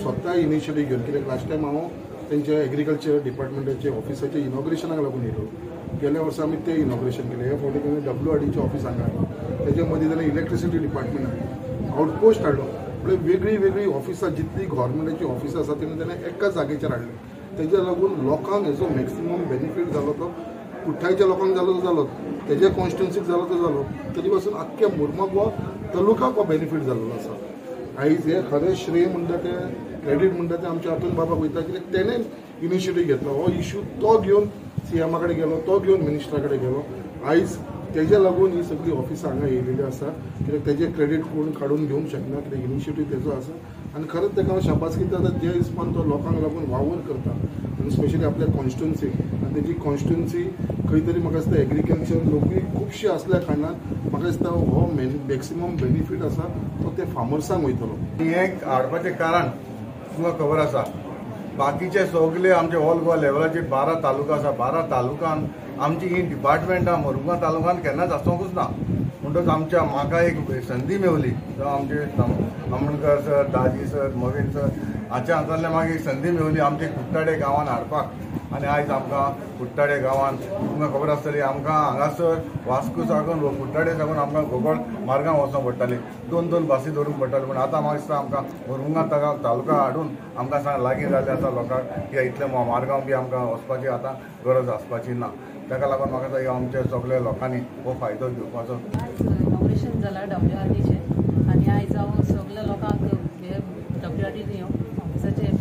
स्वता इनिशिएटीव घेवन कित्याक लास्ट टायम हांव तेंचे एग्रीकल्चर डिपार्टमेंटाचे ऑफिसाचे इनॉग्रेशनाक लागून येयलो. गेल्या वर्सा आमी ते इनॉग्रेशन केलें. हे फावटी तेणें WRDचे ऑफिस हांगा हाडलें. तेजे मदीं ताणें इलेक्ट्रिसिटी डिपार्टमेंट हाडलो, आउटपोस्ट हाडलो. म्हणजे वेगळी वेगळी ऑफिसां जितली गव्हर्मेंटाची ऑफिसां आसा तेणें एकाच जागेचेर हाडलें. तेज्या लागून लोकांक हेजो मॅक्सिमम बेनिफीट जालो. तो कुठ्ठायच्या लोकांक जालो तो जालो, तेज्या कॉन्स्टिट्युन्सीक जालो तो जालो, तरी पासून आख्ख्या मुरमाक वा तालुकाक हो बेनिफीट जाल्लो आसा. आयज हे खरें श्रेय म्हणटा तें क्रेडीट म्हणटा तें आमच्या अतुल बाबाक वयता, कित्याक तेणें इनिशिएटीव घेतलो. हो इश्यू तो घेवन CM कडेन गेलो, तो घेवन मिनिस्टरा कडेन गेलो. आयज तेज्या लागून ही सगळी ऑफिसां हांगा येयलेली आसा, कित्याक तेजें क्रेडीट कोण काडून घेवंक शकना, कित्याक इनिशिएटीव तेजो आसा. आनी खरेंच ताका हांव शाबासकी दिता जे हिसपान तो लोकांक लागून वावर करता, आनी स्पेशली आपल्या कॉन्स्टिट्युन्सीक. आनी तेजी कॉन्स्टिट्युन्सी खंय तरी म्हाका दिसता एग्रीकल्चर लोकूय खुबशे आसल्या कारणान म्हाका दिसता हो मॅक्सिमम बेनिफीट आसा तो ते फार्मर्सांक वयतलो. हें हाडपाचें कारण तुमकां खबर आसा, बाकीचे सगळे आमचे ऑल गोवा लेवलाचे 12 तालुका आसा. 12 तालुकान आमची ही डिपार्टमेंटां मुरगांव तालुकान केन्नाच आसोंकूच ना. म्हणटच आमच्या म्हाका एक संदी मेवली. आमचे आमणकर सर, दाजी सर, मोविन सर हाच्या हातांतल्यान म्हाका एक संदी मेवली आमचे कुट्टाडे गांवांत हाडपाक. आनी आयज आमकां कुट्टाडे गांवांत तुमकां खबर आसतली आमकां हांगासर वास्को साकून कुट्टाडे साकून आमकां गोगोळ मार्गांव वचोंक पडटाली. 2 बसी धरूंक पडटाली. पूण आतां म्हाका दिसता आमकां मुरगांव तालुका हाडून आमकां सांग लागीं जाल्लें आसा लोकांक की इतले मार्गांव बी आमकां वचपाची आतां गरज आसपाची ना. ताका लागून म्हाका दिसता आमच्या सगळ्या लोकांनी हो फायदो घेवपाचो. इनॉग्रेशन जालां WRDचें आनी आयज हांव सगळ्या लोकांक हे WRD ऑफिसाचे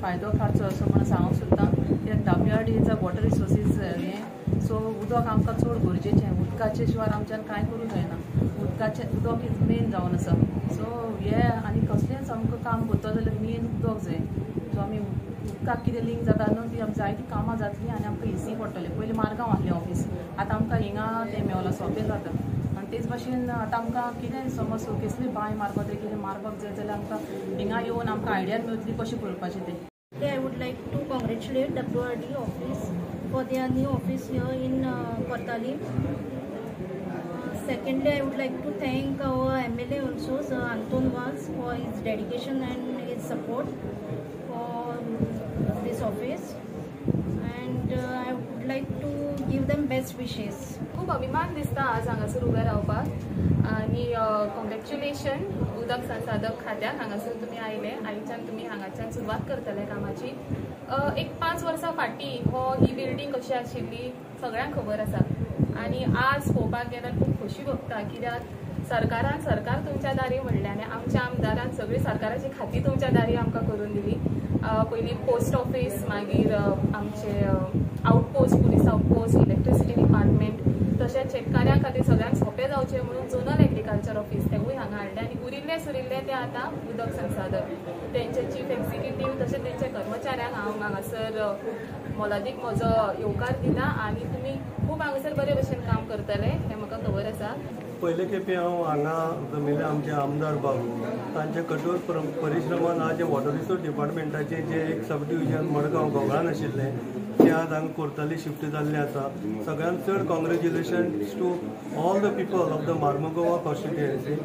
फायदो काडचो असो म्हणून सांगूंक सोदतां. कित्याक WRDचा वॉटर रिसोर्सीस हें सो उदक आमकां चड गरजेचें. उदकाचे शिवाय आमच्यान कांय करूंक जायना. उदक इज मेन जावन आसा. सो हे आनी कसलेंच आमकां काम करतलो जाल्यार मेन उदक जाय. सो आमी उदकाक कितें लिंक जाता न्हू ती आमची जायती कामां जातली आनी आमकां इजी पडटलें. पयलीं मार्गांव आहलें ऑफीस, आतां आमकां हिंगा तें मेवलां सोंपें जाता. आनी तेच भाशेन आतां आमकां कितें समज कसली बांय मारपाक जाय कितें मारपाक जाय जाल्यार आमकां हिंगा येवन आमकां आयडिया मेळटली कशें करपाचें तें. I would like to congratulate WRD office for their new office here in Kortali. Secondly, I would like to thank our MLA also, Sir Anton Vaz, for his dedication and his support for this office. And I would like to give them best wishes. खूब अभिमान दिसता आज हांगासर उबे रावपाक आनी congratulation उदक संसाधक खात्याक. हांगासर तुमी आयले, आयच्यान तुमी हांगाच्यान सुरवात करतले कामाची. एक 5 वर्सां फाटीं ही बिल्डींग कशी आशिल्ली सगळ्यांक खबर आसा. आनी आज पळोवपाक गेल्यार खूब खोशी भोगता, कित्याक सरकार तुमच्या दारी म्हणलें आनी आमच्या आमदारान सगळी सरकाराची खाती तुमच्या दारी आमकां करून दिली. पयलीं पोस्ट ऑफीस, मागीर आमचे outpost, police outpost, electricity department, तशेंच शेतकाऱ्यां खातीर सगळ्यांक सोंपें जावचें म्हणून झोनल एग्रीकल्चर ऑफीस तेवूय हांगा हाडलें. आनी उरिल्ले ते आतां उदक संसाधक, तेंचे चीफ एक्झिक्युटीव तशेंच तेंचे कर्मचाऱ्यांक हांव हांगासर मोलादीक म्हजो येवकार दिता. आनी तुमी खूब हांगासर बरे भशेन काम करतले हें म्हाका खबर आसा. पयले खेपे हांव हांगा जमिल्ले आमचे आमदार बाबू तांचे कठोर परिश्रमान आज वॉटर रिसोर्स डिपार्टमेंटाचे जे एक सब डिव्हिजन मडगांव गोगळान आशिल्लें ते आज हांगा कोर्ताली शिफ्ट जाल्लें आसा. सगळ्यांत चड congratulations to all the people of the Mormugao constituency.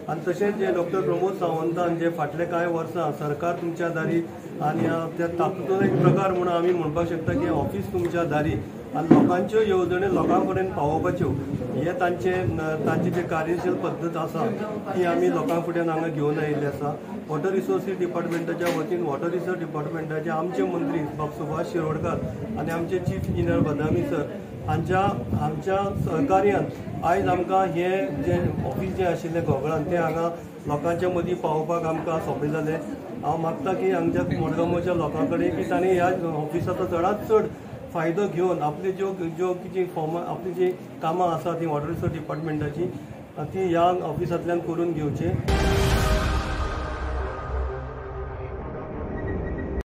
आनी तशेंच जे डॉक्टर प्रमोद सावंतान जे फाटले कांय वर्सां सरकार तुमच्या दारी आनी त्या तातूंतलो एक प्रकार म्हणून आमी म्हणपाक शकता की ऑफीस तुमच्या दारी आनी लोकांच्यो येवजण्यो लोकां पर्यंत पावोवपाच्यो हे तांचे जे कार्यशील पद्दत आसा ती आमी लोकां फुड्यान हांगा घेवन आयिल्ली आसा. वॉटर रिसोर्सीस डिपार्टमेंटाच्या वतीन वॉटर रिसोर्स डिपार्टमेंटाचे आमचे मंत्री डॉक्टर सुभाष शिरोडकर आनी आमचे चीफ इंजिनियर बदामी सर हांच्या सहकार्यान आयज आमकां हे जे ऑफीस जे आशिल्लें गोगळान तें हांगा लोकांच्या मदीं पावोवपाक आमकां सोंपें जालें. हांव मागता की हांगच्या मडगांवच्या लोकां कडेन की तांणी ह्या ऑफिसाचो चडांत चड फायदो घेवन आपली ज्यो कितें आपली जी कामां आसा ती वॉटर रिसोर्स डिपार्टमेंटाची ती ह्या ऑफिसांतल्यान करून घेवचे.